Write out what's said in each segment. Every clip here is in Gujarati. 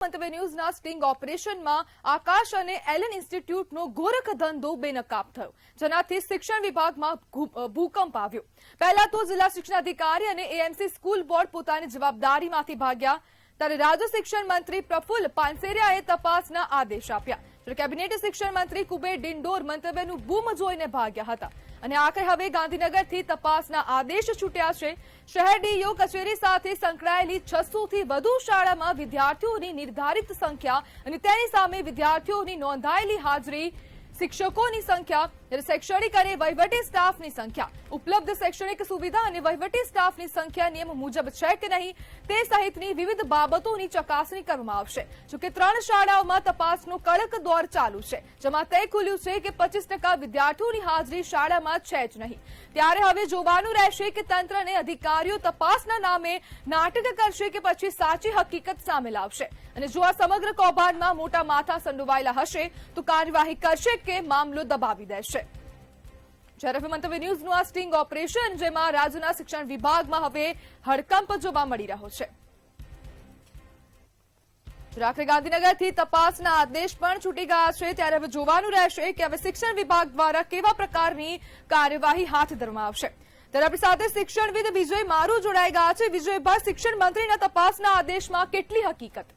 મંતવ્ય ન્યૂઝના સ્ટિંગ ઓપરેશનમાં આકાશ અને એલન ઇન્સ્ટિટ્યૂટનો ગોરખ ધંધો બેનકાબ થયો, જેનાથી શિક્ષણ વિભાગમાં ભૂકંપ આવ્યો। પહેલા તો જિલ્લા શિક્ષણાધિકારી અને એએમસી સ્કૂલ બોર્ડ પોતાની જવાબદારીમાંથી ભાગ્યા, ત્યારે રાજ્ય શિક્ષણ મંત્રી પ્રફુલ્લ પાનસેરિયાએ તપાસના આદેશ આપ્યા। કેબિનેટ શિક્ષણ મંત્રી કુબેર ડિંડોર મંતવ્યનું બૂમ જોઈને ભાગ્યા હતા અને આખરે હવે ગાંધીનગરથી તપાસના આદેશ છૂટ્યા છે। શહેર ડીઈઓ કચેરી સાથે સંકળાયેલી 600 થી વધુ શાળામાં વિદ્યાર્થીઓની નિર્ધારિત સંખ્યા અને તેની સામે વિદ્યાર્થીઓની નોંધાયેલી હાજરી, શિક્ષકોની સંખ્યા, શૈક્ષણિક અને વહીવટી સ્ટાફની સંખ્યા, ઉપલબ્ધ શૈક્ષણિક સુવિધા અને વહીવટી સ્ટાફની સંખ્યા નિયમ મુજબ છે કે નહીં તે સહિતની વિવિધ બાબતોની ચકાસણી કરવામાં આવશે। જોકે 3 શાળાઓમાં તપાસનો કડક દોર ચાલુ છે, જેમાં તે ખુલ્યું છે કે 25% વિદ્યાર્થીઓની હાજરી શાળામાં છે જ નહીં। ત્યારે હવે જોવાનું રહેશે કે તંત્ર અને અધિકારીઓ તપાસના નામે નાટક કરશે કે પછી સાચી હકીકત સામે લાવશે અને જો આ સમગ્ર કૌભાંડમાં મોટા માથા સંડોવાયેલા હશે તો કાર્યવાહી કરશે કે મામલો દબાવી દેશે। જ્યારે મંતવ્ય ન્યૂઝનું આ સ્ટિંગ ઓપરેશન, જેમાં રાજ્યના શિક્ષણ વિભાગમાં હવે હડકંપ જોવા મળી રહ્યો છે। આખરે ગાંધીનગરથી તપાસના આદેશ પણ છૂટી ગયા છે, ત્યારે હવે જોવાનું રહેશે કે હવે શિક્ષણ વિભાગ દ્વારા કેવા પ્રકારની કાર્યવાહી હાથ ધરવામાં આવશે। ત્યારે આપણી સાથે શિક્ષણવિદ વિજય મારુ જોડાઈ ગયા છે। વિજયભાઈ, શિક્ષણ મંત્રીના તપાસના આદેશમાં કેટલી હકીકત?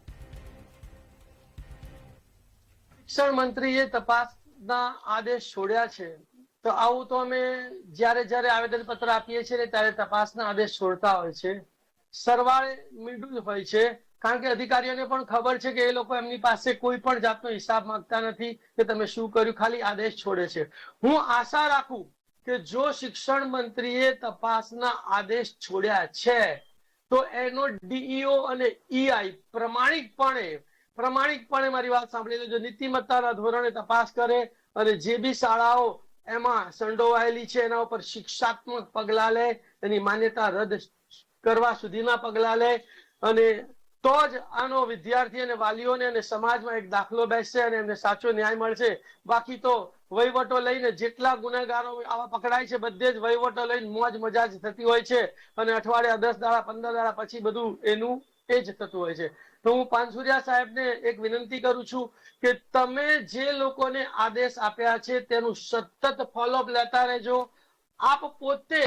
શિક્ષણ મંત્રીએ તપાસના આદેશ છોડ્યા છે, તો આવું તો અમે જ્યારે આવેદન પત્ર આપીએ છીએ ત્યારે તપાસના આદેશ છોડતા હોય છે। સરવાળે મીંડું હોય છે, કારણ કે અધિકારીઓને પણ ખબર છે કે એ લોકો એમની પાસે કોઈ પણ જાતનો હિસાબ માંગતા નથી કે તમે શું કર્યું, ખાલી આદેશ છોડે છે। હું આશા રાખું કે જો શિક્ષણ મંત્રીએ તપાસના આદેશ છોડ્યા છે તો એનો ડીઈઓ અને ઈઆઈ પ્રમાણિકપણે મારી વાત સાંભળી લેજો, નીતિમત્તાના ધોરણે તપાસ કરે અને જે બી શાળાઓ એમાં સંડોવાયેલી છે એના ઉપર શિક્ષાત્મક પગલા લે, એની માન્યતા રદ કરવા સુધીના પગલા લે, અને તો જ આનો વિદ્યાર્થી અને વાલીઓને અને સમાજમાં એક દાખલો બેસશે અને એમને સાચો ન્યાય મળશે। બાકી તો વહીવટો લઈને જેટલા ગુનેગારો આવા પકડાય છે બધે જ વહીવટો લઈને મોજ મજા જ થતી હોય છે અને અઠવાડિયા 10 દાડા 15 દાડા પછી બધું એનું એ જ થતું હોય છે। તો હું પાનસુરિયા સાહેબને એક વિનંતી કરું છું કે તમે જે લોકોને આદેશ આપ્યા છે તેનું સતત ફોલોઅપ લેતા રહેજો। આપ પોતે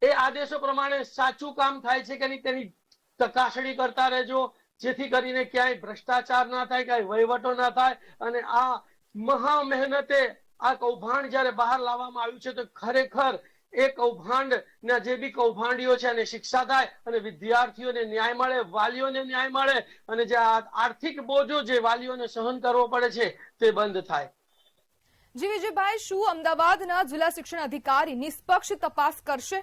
એ આદેશો પ્રમાણે સાચું કામ થાય છે કે નહીં તેની ચકાસણી કરતા રહેજો, જેથી કરીને ક્યાંય ભ્રષ્ટાચાર ના થાય, ક્યાંય વહીવટો ના થાય અને આ મહા મહેનતે આ કૌભાંડ જયારે બહાર લાવવામાં આવ્યું છે તો ખરેખર એ કૌભાંડના જે બી કૌભાંડીઓ છે એને શિક્ષા થાય અને વિદ્યાર્થીઓને ન્યાય મળે, વાલીઓને ન્યાય મળે અને જે આર્થિક બોજો જે વાલીઓને સહન કરવો પડે છે તે બંધ થાય। જી વિજયભાઈ, શું અમદાવાદના જિલ્લા શિક્ષણ અધિકારી નિષ્પક્ષ તપાસ કરશે?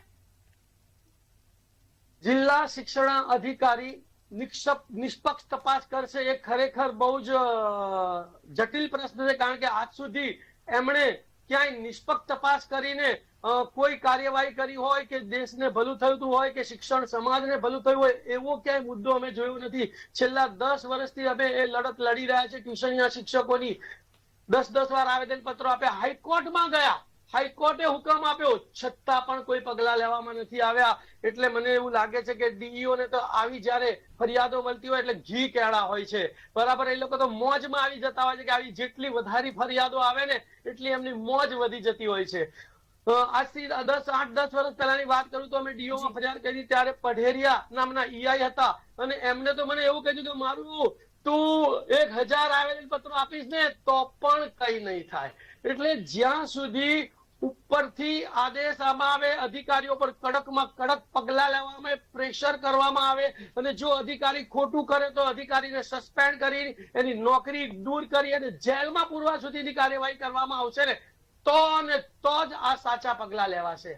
જિલ્લા શિક્ષણ અધિકારી નિષ્પક્ષ તપાસ કરશે એ ખરેખર બહુ જ જટિલ પ્રશ્ન છે, કારણ કે આજ સુધી એમણે ક્યાંય નિષ્પક્ષ તપાસ કરીને કોઈ કાર્યવાહી કરી હોય કે દેશને ભલું થયું હોય કે શિક્ષણ સમાજને ભલું થયું હોય એવો ક્યાંય મુદ્દો અમે જોયો નથી। છેલ્લા 10 વર્ષથી અમે એ લડત લડી રહ્યા છે ટ્યુશનના શિક્ષકોની। 10 વાર આવેદન પત્રો આપ્યા, હાઈકોર્ટમાં ગયા, હાઈકોર્ટે હુકમ આપ્યો, છતાં પણ કોઈ પગલા લેવામાં નથી આવ્યા। એટલે મને એવું લાગે છે કે ડીઈઓ ને તો આવી જયારે ફરિયાદો મળતી હોય એટલે ઘી કેળા હોય છે, બરાબર। એ લોકો તો મોજમાં આવી જતા હોય છે કે આવી જેટલી વધારે ફરિયાદો આવે ને એટલી એમની મોજ વધી જતી હોય છે। આજથી 8-10 વર્ષ પહેલાની વાત કરું તો અમે ડીઓમાં ફરિયાદ કરી ત્યારે પઢેરિયા નામના ઈઆઈ હતા અને એમને તો મને એવું કહ્યું કે મારું તું 1000 આવેદન પત્રો આપીશ ને તો પણ કઈ નહીં થાય। એટલે જ્યાં સુધી ઉપરથી આદેશ આમાં આવે, અધિકારીઓ પર કડકમાં કડક પગલા લેવામાં આવે, પ્રેશર કરવામાં આવે અને જો અધિકારી ખોટું કરે તો અધિકારીને સસ્પેન્ડ કરી એની નોકરી દૂર કરી અને જેલમાં પૂરવા સુધીની કાર્યવાહી કરવામાં આવશે ને તો જ આ સાચા પગલા લેવાશે।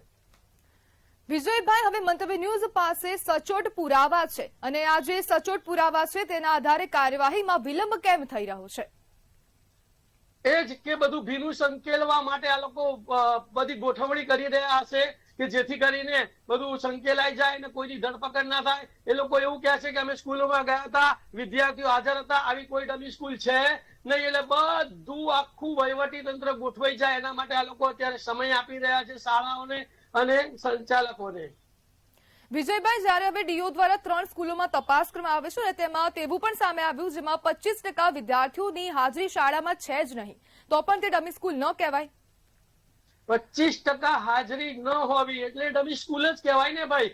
વિજયભાઈ, હવે મંતવ્ય ન્યૂઝ પાસે સચોટ પુરાવા છે અને આ જે સચોટ પુરાવા છે તેના આધારે કાર્યવાહીમાં વિલંબ કેમ થઈ રહ્યો છે? એ જ કે બધું ભીનું સંકેલવા માટે આ લોકો બધી ગોઠવણી કરી રહ્યા હશે કે જેથી કરીને બધું સંકેલાઈ જાય અને કોઈની ધરપકડ ના થાય। એ લોકો એવું કહે છે કે અમે સ્કૂલોમાં ગયા હતા, વિદ્યાર્થીઓ હાજર હતા, આવી કોઈ ડમી સ્કૂલ છે નહીં, એટલે બધું આખું વહીવટી તંત્ર ગોઠવાઈ જાય એના માટે આ લોકો અત્યારે સમય આપી રહ્યા છે શાળાઓને અને સંચાલકોને। વિજયભાઈ, જ્યારે હવે ડીઓ દ્વારા 3 સ્કૂલોમાં તપાસ કરવામાં આવે છે અને તેમાં તેવું પણ સામે આવ્યું જેમાં 25% વિદ્યાર્થીઓની હાજરી શાળામાં છે જ નહીં, તો પણ તે ડમી સ્કૂલ ન કહેવાય? 25% હાજરી ન હોવી એટલે ડમી સ્કૂલ જ કહેવાય ને ભાઈ.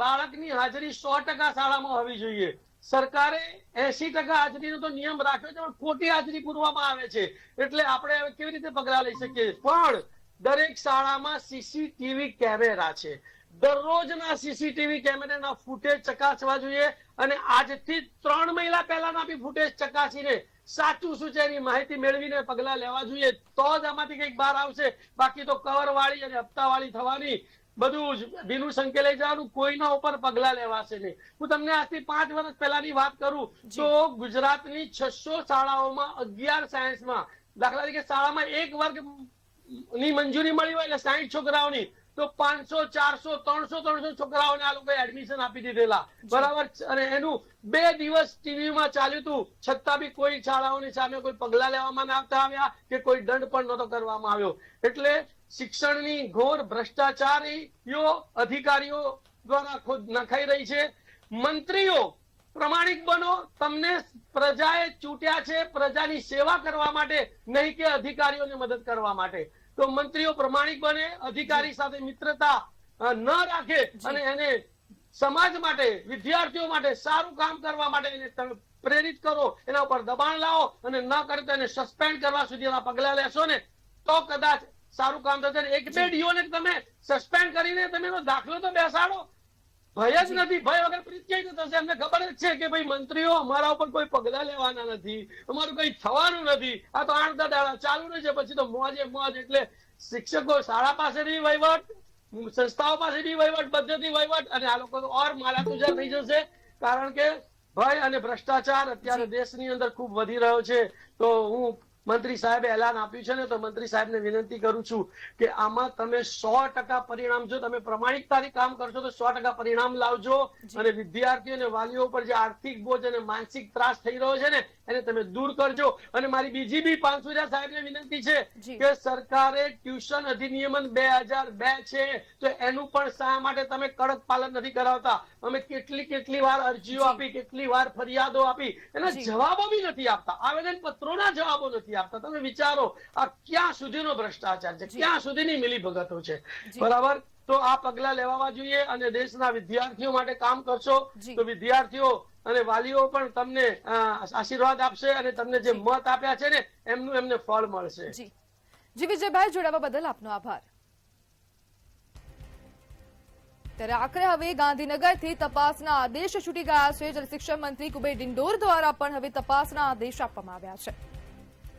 બાળકની હાજરી 100% શાળામાં હોવી જોઈએ. સરકારે 80% હાજરીનો તો નિયમ રાખ્યો છે, પણ ખોટી હાજરી પૂરવામાં આવે છે. એટલે આપણે હવે કેવી રીતે પગલાં લઈ શકીએ? પણ દરેક શાળામાં સીસીટીવી કેમેરા છે. દરરોજના સીસીટીવી કેમેરાના ફૂટેજ ચકાસવા જોઈએ અને આજથી 3 મહિના પહેલાના બી ફૂટેજ ચકાસીને સાચું શું છે એની માહિતી મેળવીને પગલા લેવા જોઈએ. તો જ આમાંથી કંઈક બહાર આવશે. બાકી તો કવરવાળી અને હપ્તાવાળી થવાની, બધું જ ભીનું સંકેલાઈ જવાનું, કોઈના ઉપર પગલા લેવાશે નહીં. હું તમને આજથી 5 વર્ષ પહેલાની વાત કરું તો ગુજરાતની 600 શાળાઓમાં 11 સાયન્સમાં, દાખલા તરીકે શાળામાં 1 વર્ગ ની મંજૂરી મળી હોય એટલે 60 છોકરાઓની, તો 500, 400, 300 છોકરાઓને આ લોકોએ એડમિશન આપી દીધેલા, બરાબર. અને એનું 2 દિવસ ટીવીમાં ચાલ્યું હતું, છતાં બી કોઈ શાળાઓની સામે કોઈ પગલા લેવામાં ના આવ્યા કે કોઈ દંડ પણ નહોતો કરવામાં આવ્યો. એટલે શિક્ષણની ઘોર ભ્રષ્ટાચારીઓ અધિકારીઓ દ્વારા ખુદ નખાઈ રહી છે. મંત્રીઓ પ્રમાણિક બનો. તમને પ્રજાએ ચૂંટ્યા છે પ્રજાની સેવા કરવા માટે, નહીં કે અધિકારીઓને મદદ કરવા માટે. તો મંત્રીઓ પ્રમાણિક બને, અધિકારી સાથે મિત્રતા ન રાખે અને એને સમાજ માટે, વિદ્યાર્થીઓ માટે સારું કામ કરવા માટે એને પ્રેરિત કરો, એના ઉપર દબાણ લાવો અને ન કરે તો એને સસ્પેન્ડ કરવા સુધીના પગલા લેશો ને તો કદાચ સારું કામ થશે. 1-2 ડીઓને તમે સસ્પેન્ડ કરીને તમે એનો દાખલો તો બેસાડો. ભય જ નથી. ભય વગર પ્રીત કઈ રીતે થશે? એમને ખબર જ છે કે ભાઈ મંત્રીઓ અમારા ઉપર કોઈ પગલા લેવાના નથી, અમારું કઈ થવાનું નથી. આ તો 8-10 દાડા ચાલુ રહે છે, પછી તો મોજે મોજ. એટલે શિક્ષકો શાળા પાસેથી વહીવટ, સંસ્થાઓ પાસેથી વહીવટ, પદ્ધતિ વહીવટ, અને આ લોકો ઓર માલાતુજાર થઈ જશે. કારણ કે ભય અને ભ્રષ્ટાચાર અત્યારે દેશની અંદર ખૂબ વધી રહ્યો છે. તો હું મંત્રી સાહેબે એલાન આપ્યું છે ને, તો મંત્રી સાહેબને વિનંતી કરું છું કે આમાં તમે 100% પરિણામ, જો તમે પ્રમાણિકતાથી કામ કરશો તો 100% પરિણામ લાવજો. અને વિદ્યાર્થીઓ અને વાલીઓ પર જે આર્થિક બોજ અને માનસિક ત્રાસ થઈ રહ્યો છે ને એને તમે દૂર કરજો. અને મારી બીજી બી પાનસુરિયા સાહેબને વિનંતી છે કે સરકારે ટ્યુશન અધિનિયમ 2002 છે, તો એનું પણ શા માટે તમે કડક પાલન નથી કરાવતા? અમે કેટલી વાર અરજીઓ આપી, કેટલી વાર ફરિયાદો આપી, એના જવાબો બી નથી આપતા. આવેદન પત્રોના જવાબો નથી આપતા. તમે વિચારો આ ક્યાં સુધીનો ભ્રષ્ટાચાર છે, ક્યાં સુધીની મિલીભગતો છે, બરાબર. તો આ પગલા લેવા જોઈએ અને દેશના વિદ્યાર્થીઓ માટે કામ કરશો તો વિદ્યાર્થીઓ અને વાલીઓ પણ તમને આશીર્વાદ આપશે અને તમને જે મત આપ્યા છે ને એમનું એમને ફળ મળશે. જી વિજયભાઈ, જોડાવા બદલ આપનો આભાર. ત્યારે આખરે હવે ગાંધીનગરથી તપાસના આદેશ છૂટી ગયા છે. જલશિક્ષણ મંત્રી કુબેર ડિંડોર દ્વારા પણ હવે તપાસના આદેશ આપવામાં આવ્યા છે.